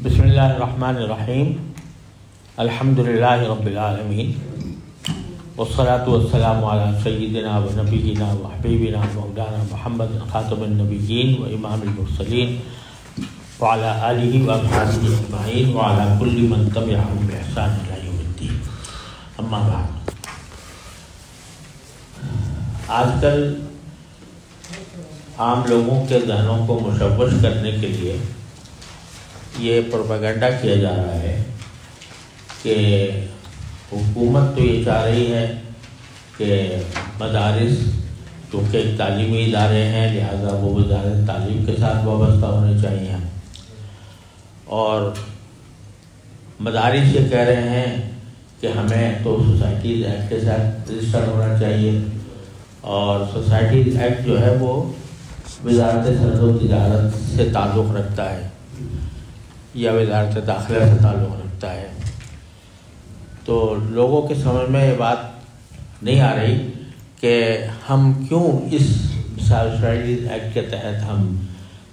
بسم اللہ الرحمن الرحیم الحمدللہ رب العالمین والصلاة والسلام علی سیدنا و نبینا و حبیبنا مولانا محمد خاتم النبیین و امام المرسلین وعلی آلہ و اصحابہ اجمعین وعلی کل من تبعہم بإحسان الی یوم الدین. اما بعد، آج کل عام لوگوں کے ذہنوں کو مشوش کرنے کے لیے یہ پروپیگنڈا کیا جا رہا ہے کہ حکومت تو یہ چاہ رہی ہے کہ مدارس چونکہ ایک تعلیمی ادارے ہیں لہذا وہ وزارت تعلیم کے ساتھ وابستہ ہونے چاہیے، اور مدارس یہ کہہ رہے ہیں کہ ہمیں تو سوسائٹیز ایکٹ کے ساتھ رجسٹر ہونا چاہیے، اور سوسائٹیز ایکٹ جو ہے وہ وزارت صنعت و تجارت سے تعلق رکھتا ہے یا وزارت داخلہ سے تعلق رکھتا ہے. تو لوگوں کے سمجھ میں یہ بات نہیں آ رہی کہ ہم کیوں اس سوسائٹیز ایکٹ کے تحت ہم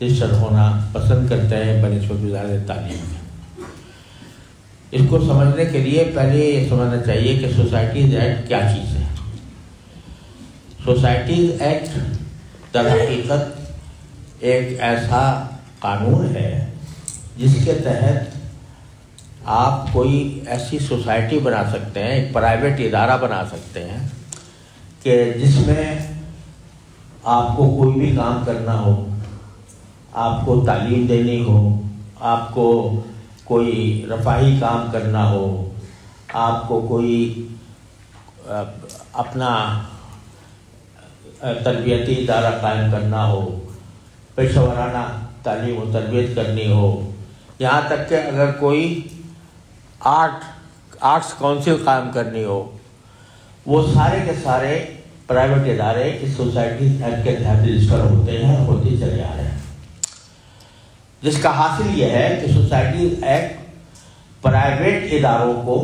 رجسٹر ہونا پسند کرتے ہیں بنسبت وزارت تعلیم میں. اس کو سمجھنے کے لیے پہلے یہ سمجھنا چاہیے کہ سوسائٹیز ایکٹ کیا چیز ہے. سوسائٹیز ایکٹ در حقیقت ایک ایسا قانون ہے جس کے تحت آپ کوئی ایسی سوسائٹی بنا سکتے ہیں، ایک پرائیویٹ ادارہ بنا سکتے ہیں کہ جس میں آپ کو کوئی بھی کام کرنا ہو، آپ کو تعلیم دینی ہو، آپ کو کوئی رفاہی کام کرنا ہو، آپ کو کوئی اپنا تربیتی ادارہ قائم کرنا ہو، پیشہ ورانہ تعلیم و تربیت کرنی ہو، یہاں تک کہ اگر کوئی آرٹس کونسل قائم کرنی ہو، وہ سارے کے سارے پرائیویٹ ادارے اس سوسائٹیز ایکٹ کے تحت رجسٹر ہوتے ہیں، ہوتے چلے آ رہے ہیں. جس کا حاصل یہ ہے کہ سوسائٹیز ایکٹ پرائیویٹ اداروں کو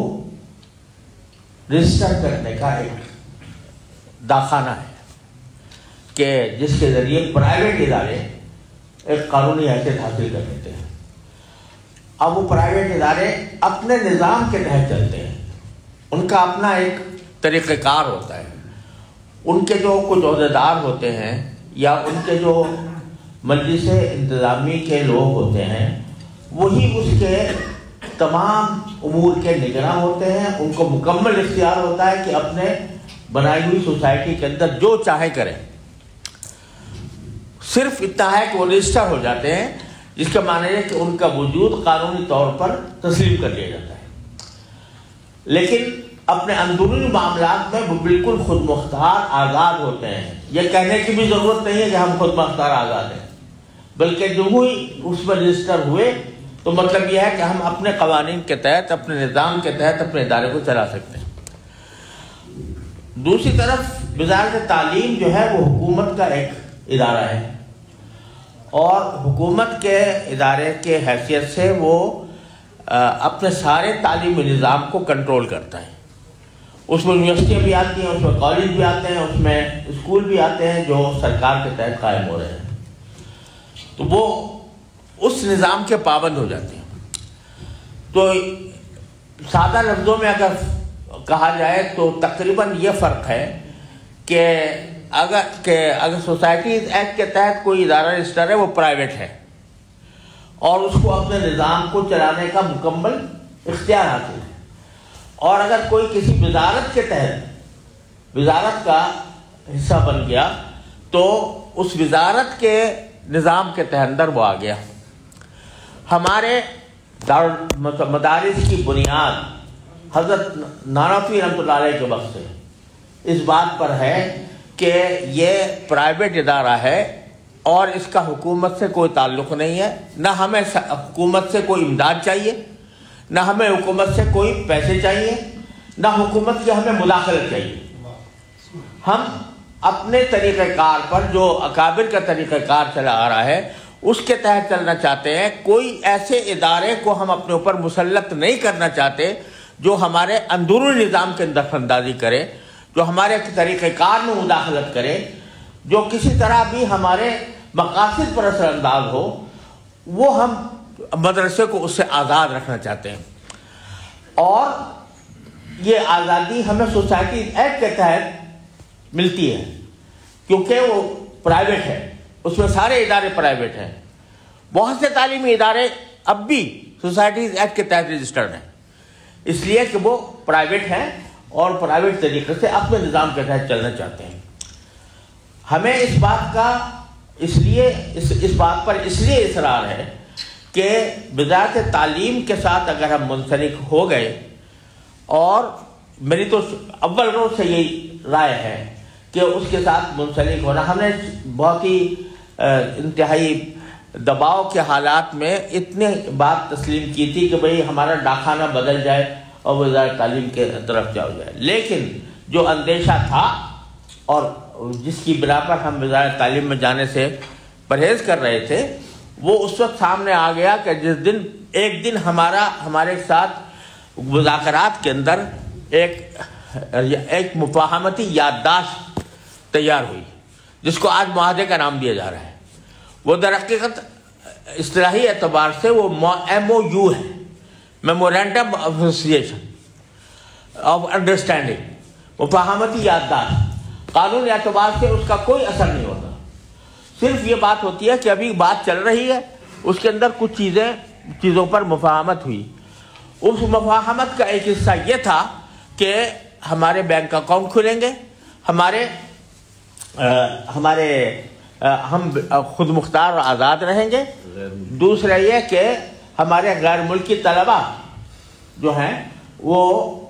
رجسٹر کرنے کا ایک داخانہ ہے کہ جس کے ذریعے پرائیویٹ ادارے ایک قانونی حیثیت حاصل کر لیتے ہیں. اب وہ پرائیویٹ ادارے اپنے نظام کے تحت چلتے ہیں، ان کا اپنا ایک طریقہ کار ہوتا ہے. ان کے جو کچھ عہدیدار ہوتے ہیں یا ان کے جو مجلس انتظامی کے لوگ ہوتے ہیں وہی اس کے تمام امور کے نگراں ہوتے ہیں. ان کو مکمل اختیار ہوتا ہے کہ اپنے بنائی ہوئی سوسائٹی کے اندر جو چاہے کریں. صرف اتنا ہے کہ وہ رجسٹر ہو جاتے ہیں، جس کا معنی ہے کہ ان کا وجود قانونی طور پر تسلیم کر لیا جاتا ہے. لیکن اپنے اندرونی معاملات میں وہ بالکل خود مختار آزاد ہوتے ہیں. یہ کہنے کی بھی ضرورت نہیں ہے کہ ہم خود مختار آزاد ہیں، بلکہ جو ہی اس پر رجسٹر ہوئے تو مطلب یہ ہے کہ ہم اپنے قوانین کے تحت، اپنے نظام کے تحت اپنے ادارے کو چلا سکتے ہیں. دوسری طرف وزارت تعلیم جو ہے وہ حکومت کا ایک ادارہ ہے، اور حکومت کے ادارے کے حیثیت سے وہ اپنے سارے تعلیمی نظام کو کنٹرول کرتا ہے. اس میں یونیورسٹیاں بھی آتی ہیں، اس میں کالج بھی آتے ہیں، اس میں اسکول بھی آتے ہیں جو سرکار کے تحت قائم ہو رہے ہیں. تو وہ اس نظام کے پابند ہو جاتے ہیں. تو سادہ لفظوں میں اگر کہا جائے تو تقریباً یہ فرق ہے کہ اگر سوسائٹیز ایکٹ کے تحت کوئی ادارہ رجسٹر ہے وہ پرائیویٹ ہے اور اس کو اپنے نظام کو چلانے کا مکمل اختیار حاصل ہے. اور اگر کوئی کسی وزارت کے تحت وزارت کا حصہ بن گیا تو اس وزارت کے نظام کے تحت اندر وہ آ گیا. ہمارے مدارس کی بنیاد حضرت نانوتوی رحمۃ اللہ علیہ کے وقت سے اس بات پر ہے کہ یہ پرائیویٹ ادارہ ہے اور اس کا حکومت سے کوئی تعلق نہیں ہے. نہ ہمیں حکومت سے کوئی امداد چاہیے، نہ ہمیں حکومت سے کوئی پیسے چاہیے، نہ حکومت کی ہمیں مداخلت چاہیے. ہم اپنے طریقہ کار پر جو اکابر کا طریقہ کار چلا آ رہا ہے اس کے تحت چلنا چاہتے ہیں. کوئی ایسے ادارے کو ہم اپنے اوپر مسلط نہیں کرنا چاہتے جو ہمارے اندرونی نظام کے دخل اندازی کرے، جو ہمارے طریقہ کار میں مداخلت کرے، جو کسی طرح بھی ہمارے مقاصد پر اثر انداز ہو، وہ ہم مدرسے کو اس سے آزاد رکھنا چاہتے ہیں. اور یہ آزادی ہمیں سوسائٹی ایکٹ کے تحت ملتی ہے کیونکہ وہ پرائیویٹ ہے, اس میں سارے ادارے پرائیویٹ ہیں. بہت سے تعلیمی ادارے اب بھی سوسائٹیز ایکٹ کے تحت رجسٹرڈ ہیں, اس لیے کہ وہ پرائیویٹ ہیں اور پرائیویٹ طریقے سے اپنے نظام کے تحت چلنا چاہتے ہیں. ہمیں اس بات کا اس بات پر اس لیے اصرار ہے کہ وزارت تعلیم کے ساتھ اگر ہم منسلک ہو گئے, اور میری تو اول روز سے یہی رائے ہے کہ اس کے ساتھ منسلک ہونا, ہم نے بہت ہی انتہائی دباؤ کے حالات میں اتنے بات تسلیم کی تھی کہ بھئی ہمارا ڈاکخانہ بدل جائے اور وزارت تعلیم کے طرف جاؤ جائے, لیکن جو اندیشہ تھا اور جس کی بنا پر ہم وزارت تعلیم میں جانے سے پرہیز کر رہے تھے, وہ اس وقت سامنے آ گیا کہ جس دن ایک دن ہمارے ساتھ مذاکرات کے اندر ایک مفاہمتی یادداشت تیار ہوئی جس کو آج معاہدے کا نام دیا جا رہا ہے. وہ در حقیقت اصطلاحی اعتبار سے وہ MOU ہے, memorandum of association of understanding, مفاہمتی یادداشت. قانونی اعتبار سے اس کا کوئی اثر نہیں ہوتا, صرف یہ بات ہوتی ہے کہ ابھی بات چل رہی ہے, اس کے اندر کچھ چیزوں پر مفاہمت ہوئی. اس مفاہمت کا ایک حصہ یہ تھا کہ ہمارے بینک اکاؤنٹ کھلیں گے, ہم خود مختار اور آزاد رہیں گے. دوسرا یہ کہ ہمارے غیر ملکی طلباء جو ہیں وہ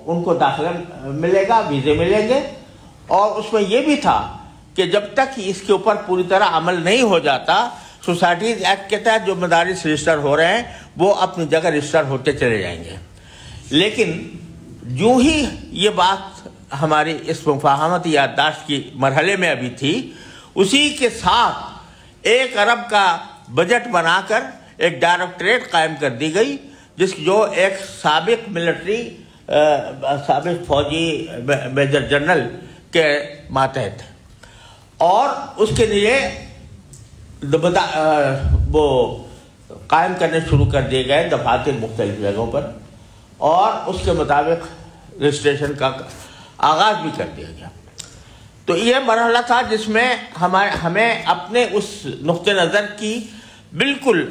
ان کو داخلہ ملے گا, ویزے ملیں گے. اور اس میں یہ بھی تھا کہ جب تک اس کے اوپر پوری طرح عمل نہیں ہو جاتا, سوسائٹیز ایکٹ کے تحت جو مدارس رجسٹر ہو رہے ہیں وہ اپنی جگہ رجسٹر ہوتے چلے جائیں گے. لیکن جو ہی یہ بات ہماری اس مفاہمتی یادداشت کی مرحلے میں ابھی تھی, اسی کے ساتھ 1 ارب کا بجٹ بنا کر ایک ڈائریکٹریٹ قائم کر دی گئی, جو ایک سابق سابق فوجی میجر جنرل کے ماتحت ہے. اور اس کے لیے وہ قائم کرنے شروع کر دیے گئے دفاتر مختلف جگہوں پر, اور اس کے مطابق رجسٹریشن کا آغاز بھی کر دیا گیا. تو یہ مرحلہ تھا جس میں ہمیں اپنے اس نقطہ نظر کی بالکل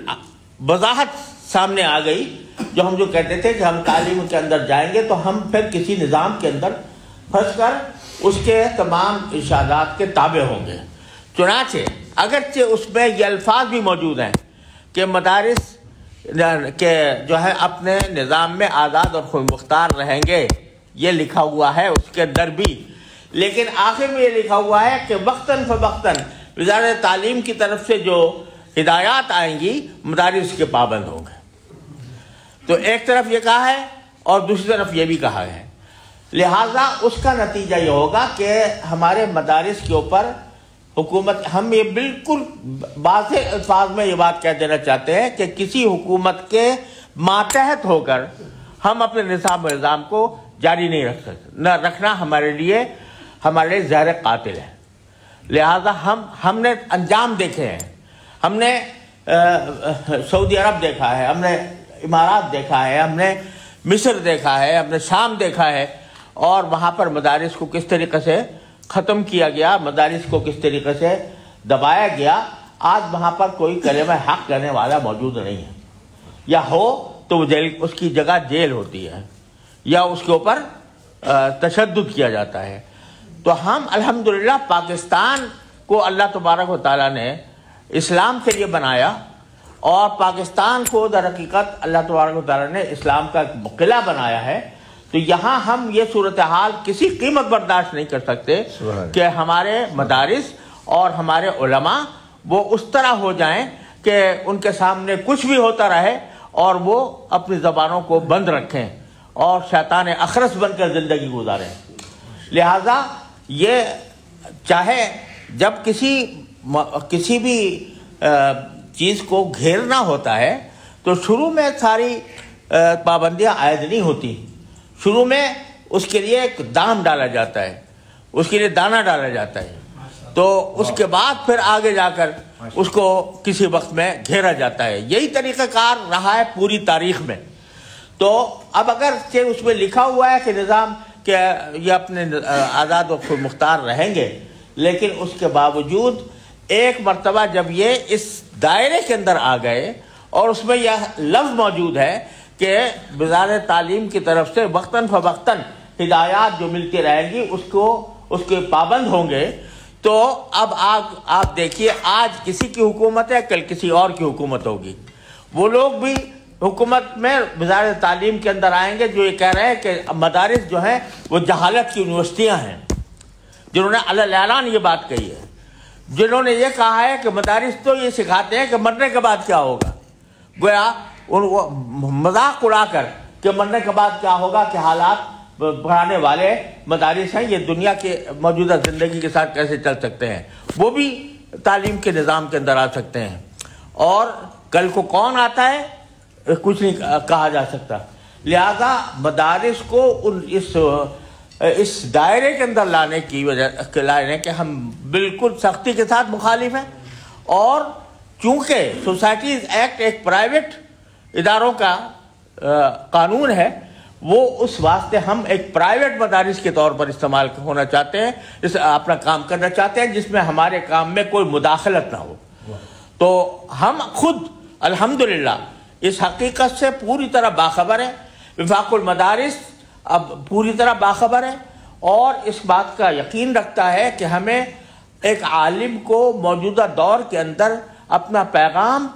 وضاحت سامنے آ گئی, جو کہتے تھے کہ ہم تعلیم کے اندر جائیں گے تو ہم پھر کسی نظام کے اندر پھنس کر اس کے تمام ارشادات کے تابع ہوں گے. چنانچہ اگرچہ اس میں یہ الفاظ بھی موجود ہیں کہ مدارس کے جو ہے اپنے نظام میں آزاد اور خود مختار رہیں گے, یہ لکھا ہوا ہے اس کے اندر بھی, لیکن آخر میں یہ لکھا ہوا ہے کہ وقتاً فوقتاً وزارت تعلیم کی طرف سے جو ہدایات آئیں گی مدارس کے پابند ہوں گے. تو ایک طرف یہ کہا ہے اور دوسری طرف یہ بھی کہا ہے. لہٰذا اس کا نتیجہ یہ ہوگا کہ ہمارے مدارس کے اوپر حکومت, ہم یہ بالکل واضح الفاظ میں یہ بات کہہ دینا چاہتے ہیں کہ کسی حکومت کے ماتحت ہو کر ہم اپنے نظام کو جاری نہیں رکھ سکتے. نہ رکھنا ہمارے لیے زہر قاتل ہے. لہذا ہم نے انجام دیکھے ہیں, ہم نے سعودی عرب دیکھا ہے, ہم نے امارات دیکھا ہے, ہم نے مصر دیکھا ہے, ہم نے شام دیکھا ہے, اور وہاں پر مدارس کو کس طریقے سے ختم کیا گیا, مدارس کو کس طریقے سے دبایا گیا. آج وہاں پر کوئی کلمہ حق کہنے والا موجود نہیں ہے, یا ہو تو وہ جیل, اس کی جگہ جیل ہوتی ہے, یا اس کے اوپر تشدد کیا جاتا ہے. تو ہم الحمدللہ پاکستان کو اللہ تبارک و تعالیٰ نے اسلام کے لیے بنایا, اور پاکستان کو در حقیقت اللہ تبارک و تعالیٰ نے اسلام کا ایک قلعہ بنایا ہے. تو یہاں ہم یہ صورتحال کسی قیمت برداشت نہیں کر سکتے کہ ہمارے مدارس اور ہمارے علماء وہ اس طرح ہو جائیں کہ ان کے سامنے کچھ بھی ہوتا رہے اور وہ اپنی زبانوں کو بند رکھیں اور شیطان اخرس بن کر زندگی گزاریں. لہذا یہ چاہے جب کسی بھی چیز کو گھیرنا ہوتا ہے تو شروع میں ساری پابندیاں عائد نہیں ہوتی, شروع میں اس کے لیے ایک دام ڈالا جاتا ہے, اس کے لیے دانہ ڈالا جاتا ہے, تو اس کے بعد پھر آگے جا کر اس کو کسی وقت میں گھیرا جاتا ہے. یہی طریقہ کار رہا ہے پوری تاریخ میں. تو اب اگر کہ اس میں لکھا ہوا ہے کہ نظام کہ یہ اپنے آزاد و مختار رہیں گے، لیکن اس کے باوجود ایک مرتبہ جب یہ اس دائرے کے اندر آ گئے اور اس میں یہ لفظ موجود ہے کہ وزارت تعلیم کی طرف سے وقتاً فوقتاً ہدایات جو ملتی رہیں گی اس کے پابند ہوں گے، تو اب آپ دیکھیے آج کسی کی حکومت ہے، کل کسی اور کی حکومت ہوگی. وہ لوگ بھی حکومت میں وزارت تعلیم کے اندر آئیں گے جو یہ کہہ رہے ہیں کہ مدارس جو ہیں وہ جہالت کی یونیورسٹیاں ہیں، جنہوں نے علی اعلان یہ بات کہی ہے، جنہوں نے یہ کہا ہے کہ مدارس تو یہ سکھاتے ہیں کہ مرنے کے بعد کیا ہوگا. گویا مذاق اڑا کر کہ مرنے کے بعد کیا ہوگا، کہ حالات پڑھانے والے مدارس ہیں، یہ دنیا کے موجودہ زندگی کے ساتھ کیسے چل سکتے ہیں، وہ بھی تعلیم کے نظام کے اندر آ سکتے ہیں. اور کل کو کون آتا ہے کچھ نہیں کہا جا سکتا. لہذا مدارس کو اس دائرے کے اندر لانے کی وجہ کہ ہم بالکل سختی کے ساتھ مخالف ہیں. اور چونکہ سوسائٹیز ایکٹ ایک پرائیویٹ اداروں کا قانون ہے، وہ اس واسطے ہم ایک پرائیویٹ مدارس کے طور پر استعمال ہونا چاہتے ہیں، اپنا کام کرنا چاہتے ہیں جس میں ہمارے کام میں کوئی مداخلت نہ ہو. تو ہم خود الحمدللہ اس حقیقت سے پوری طرح باخبر ہے. وفاق المدارس اب پوری طرح باخبر ہے اور اس بات کا یقین رکھتا ہے کہ ہمیں ایک عالم کو موجودہ دور کے اندر اپنا پیغام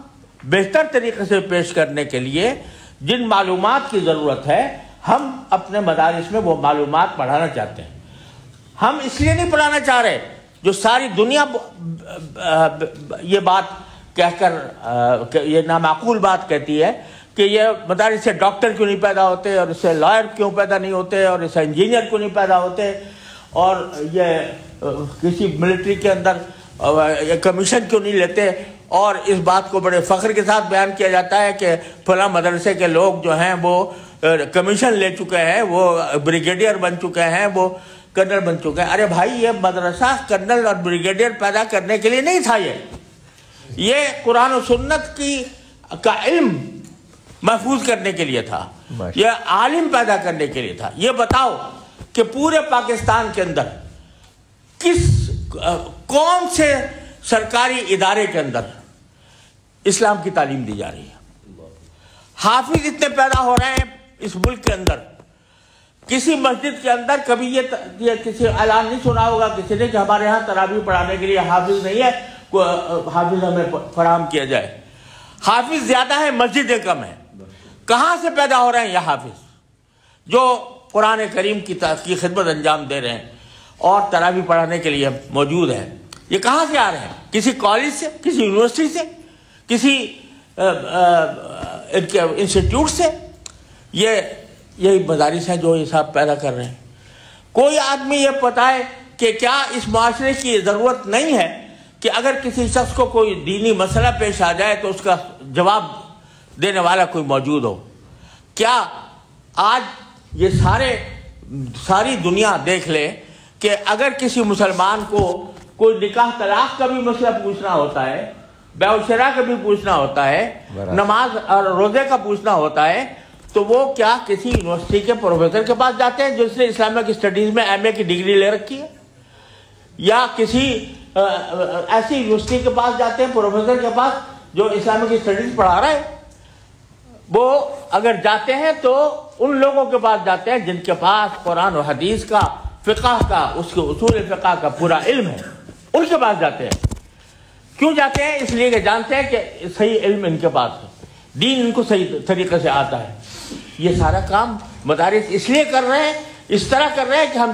بہتر طریقے سے پیش کرنے کے لیے جن معلومات کی ضرورت ہے، ہم اپنے مدارس میں وہ معلومات پڑھانا چاہتے ہیں. ہم اس لیے نہیں پڑھانا چاہ رہے جو ساری دنیا یہ بات کہہ کر یہ نامعقول بات کہتی ہے کہ یہ مدارس سے ڈاکٹر کیوں نہیں پیدا ہوتے، اور اس سے لائر کیوں پیدا نہیں ہوتے، اور اس سے انجینئر کیوں نہیں پیدا ہوتے، اور یہ کسی ملٹری کے اندر کمیشن کیوں نہیں لیتے. اور اس بات کو بڑے فخر کے ساتھ بیان کیا جاتا ہے کہ فلاں مدرسے کے لوگ جو ہیں وہ کمیشن لے چکے ہیں، وہ بریگیڈیئر بن چکے ہیں، وہ کرنل بن چکے ہیں. ارے بھائی، یہ مدرسہ کرنل اور بریگیڈیئر پیدا کرنے کے لیے نہیں تھا، یہ قرآن و سنت کا علم محفوظ کرنے کے لیے تھا، یہ عالم پیدا کرنے کے لیے تھا. یہ بتاؤ کہ پورے پاکستان کے اندر کون سے سرکاری ادارے کے اندر اسلام کی تعلیم دی جا رہی ہے؟ حافظ اتنے پیدا ہو رہے ہیں اس ملک کے اندر. کسی مسجد کے اندر کبھی یہ کسی اعلان نہیں سنا ہوگا کسی نے کہ ہمارے ہاں تراویح پڑھانے کے لیے حافظ نہیں ہے، حافظ ہمیں فراہم کیا جائے. حافظ زیادہ ہے، مسجدیں کم ہیں. کہاں سے پیدا ہو رہے ہیں یہ حافظ جو قرآن کریم کی خدمت انجام دے رہے ہیں اور تراویح پڑھانے کے لیے موجود ہیں؟ یہ کہاں سے آ رہے ہیں؟ کسی کالج سے، کسی یونیورسٹی سے، کسی انسٹیٹیوٹ سے؟ یہی مدارس ہیں جو یہ سب پیدا کر رہے ہیں. کوئی آدمی یہ بتائے کہ کیا اس معاشرے کی ضرورت نہیں ہے کہ اگر کسی شخص کو کوئی دینی مسئلہ پیش آ جائے تو اس کا جواب دینے والا کوئی موجود ہو؟ کیا آج یہ ساری دنیا دیکھ لے کہ اگر کسی مسلمان کو کوئی نکاح طلاق کا بھی مسئلہ پوچھنا ہوتا ہے، بیع و شراء کا بھی پوچھنا ہوتا ہے، نماز اور روزے کا پوچھنا ہوتا ہے، تو وہ کیا کسی یونیورسٹی کے پروفیسر کے پاس جاتے ہیں جس نے اسلامک اسٹڈیز میں ایم اے کی ڈگری لے رکھی ہے، یا کسی ایسی یونیورسٹی کے پاس جاتے ہیں، پروفیسر کے پاس جو اسلامک اسٹڈیز پڑھا رہا ہے؟ وہ اگر جاتے ہیں تو ان لوگوں کے پاس جاتے ہیں جن کے پاس قرآن و حدیث کا، فقہ کا، اس کے اصول فقہ کا پورا علم ہے، ان کے پاس جاتے ہیں. کیوں جاتے ہیں؟ اس لیے کہ جانتے ہیں کہ صحیح علم ان کے پاس ہے، دین ان کو صحیح طریقے سے آتا ہے. یہ سارا کام مدارس اس لیے کر رہے ہیں، اس طرح کر رہے ہیں کہ ہم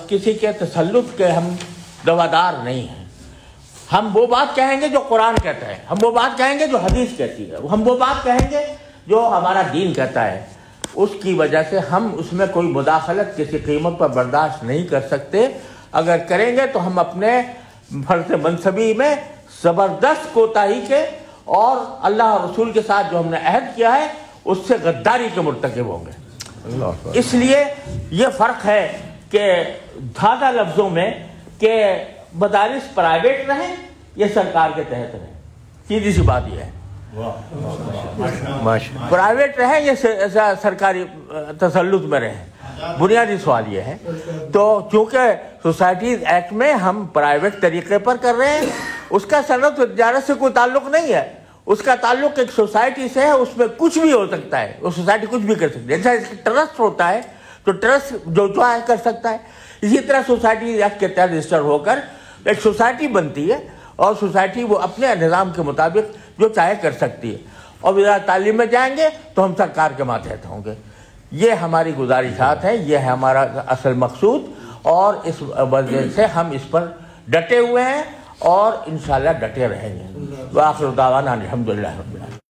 کسی کے تسلط کے ہم دوادار نہیں ہیں. ہم وہ بات کہیں گے جو قرآن کہتا ہے، ہم وہ بات کہیں گے جو حدیث کہتی ہے، ہم وہ بات کہیں گے جو ہمارا دین کہتا ہے. اس کی وجہ سے ہم اس میں کوئی مداخلت کسی قیمت پر برداشت نہیں کر سکتے. اگر کریں گے تو ہم اپنے فرض منصبی میں زبردست کوتاہی کے اور اللہ اور رسول کے ساتھ جو ہم نے عہد کیا ہے اس سے غداری کے مرتکب ہوں گے. اس لیے یہ فرق ہے کہ سادہ لفظوں میں کہ مدارس پرائیویٹ رہیں یہ سرکار کے تحت رہے. سیدھی سی بات یہ ہے. پرائیویٹ رہیں یا سرکاری تسلط میں رہیں, بنیادی سوال یہ ہے. تو چونکہ سوسائٹیز ایکٹ میں ہم پرائیویٹ طریقے پر کر رہے ہیں, اس کا صنعت و تجارت سے کوئی تعلق نہیں ہے, اس کا تعلق ایک سوسائٹی سے ہے. اس میں کچھ بھی ہو سکتا ہے, وہ سوسائٹی کچھ بھی کر سکتی ہے. جیسا ٹرسٹ ہوتا ہے تو ٹرسٹ جو چاہے کر سکتا ہے, اسی طرح سوسائٹی ایکٹ کے تحت رجسٹر ہو کر ایک سوسائٹی بنتی ہے, اور سوسائٹی وہ اپنے نظام کے مطابق جو چاہے کر سکتی ہے. اور وزارت تعلیم میں جائیں گے تو ہم سرکار کے ماتحت ہوں گے. یہ ہماری گزارشات ہیں, یہ ہے ہمارا اصل مقصود, اور اس وجہ سے ہم اس پر ڈٹے ہوئے ہیں اور انشاءاللہ ڈٹے رہیں گے. وآخر دعوانا الحمدللہ.